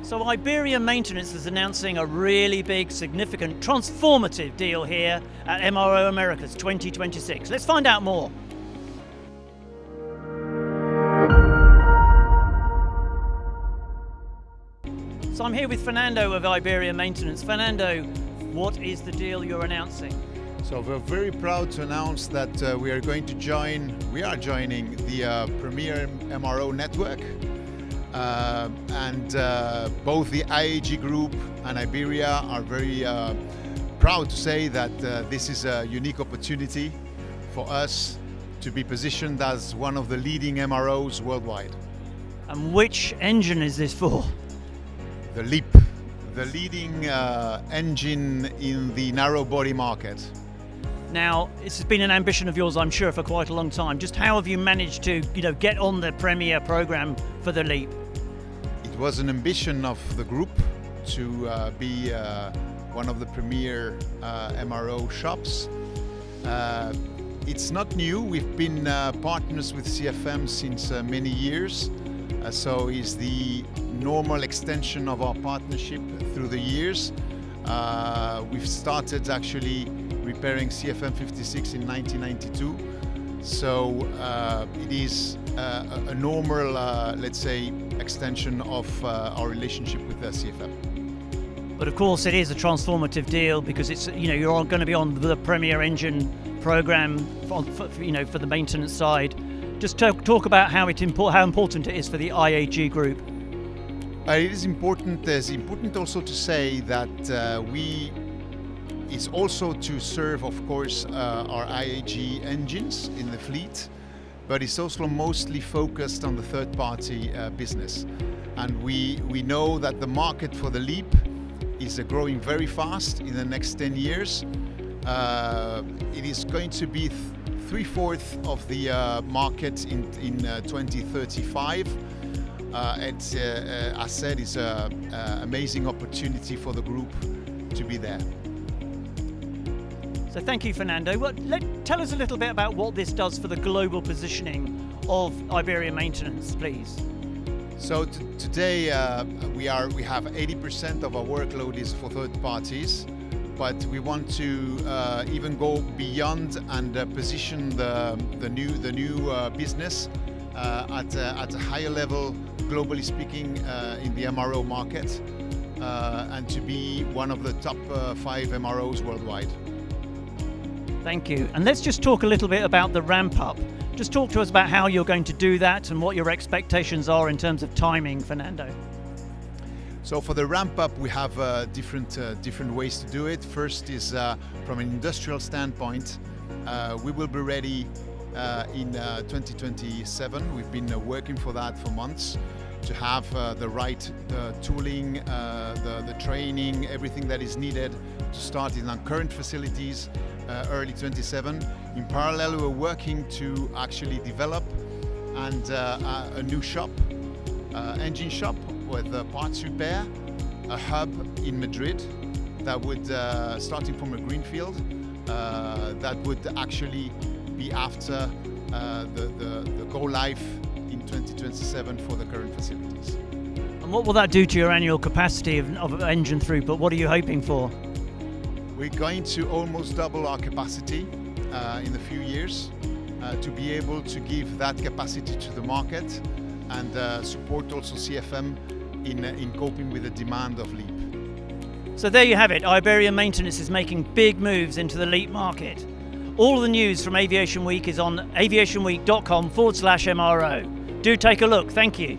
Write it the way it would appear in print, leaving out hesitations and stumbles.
So Iberia Maintenance is announcing a really big, significant, transformative deal here at MRO Americas 2026. Let's find out more. So I'm here with Fernando of Iberia Maintenance. Fernando, what is the deal you're announcing? So we're very proud to announce that we are joining the Premier MRO network. Both the IAG Group and Iberia are very proud to say that this is a unique opportunity for us to be positioned as one of the leading MROs worldwide. And which engine is this for? The LEAP, the leading engine in the narrow body market. Now, this has been an ambition of yours, I'm sure, for quite a long time. Just how have you managed to, get on the Premier program for the LEAP? It was an ambition of the group to be one of the premier MRO shops. It's not new. We've been partners with CFM since many years. So it's the normal extension of our partnership through the years. We've started actually repairing CFM 56 in 1992. So it is a normal, let's say, extension of our relationship with CFM. But of course, it is a transformative deal because it's, you're going to be on the Premier engine program for the maintenance side. Just talk about how important it is for the IAG group. It is important. It's important also to say that it's also to serve, of course, our IAG engines in the fleet, but it's also mostly focused on the third-party business. And we know that the market for the LEAP is growing very fast in the next 10 years. It is going to be 3/4 of the market in 2035. As I said, it's an amazing opportunity for the group to be there. So thank you, Fernando. Tell us a little bit about what this does for the global positioning of Iberia Maintenance, please. So today we have 80% of our workload is for third parties, but we want to even go beyond and position the new business at a higher level, globally speaking, in the MRO market, and to be one of the top 5 MROs worldwide. Thank you. And let's just talk a little bit about the ramp up. Just talk to us about how you're going to do that and what your expectations are in terms of timing, Fernando. So for the ramp up, we have different ways to do it. First is from an industrial standpoint, we will be ready in 2027. We've been working for that for months to have the right tooling, the training, everything that is needed to start in our current facilities early 27. In parallel, we're working to actually develop and a new shop, engine shop with parts repair, a hub in Madrid that would, starting from a greenfield, that would actually be after the go live in 2027 for the current facilities. And what will that do to your annual capacity of engine throughput? What are you hoping for? We're going to almost double our capacity in a few years to be able to give that capacity to the market and support also CFM in coping with the demand of LEAP. So there you have it. Iberia Maintenance is making big moves into the LEAP market. All of the news from Aviation Week is on aviationweek.com/MRO. Do take a look. Thank you.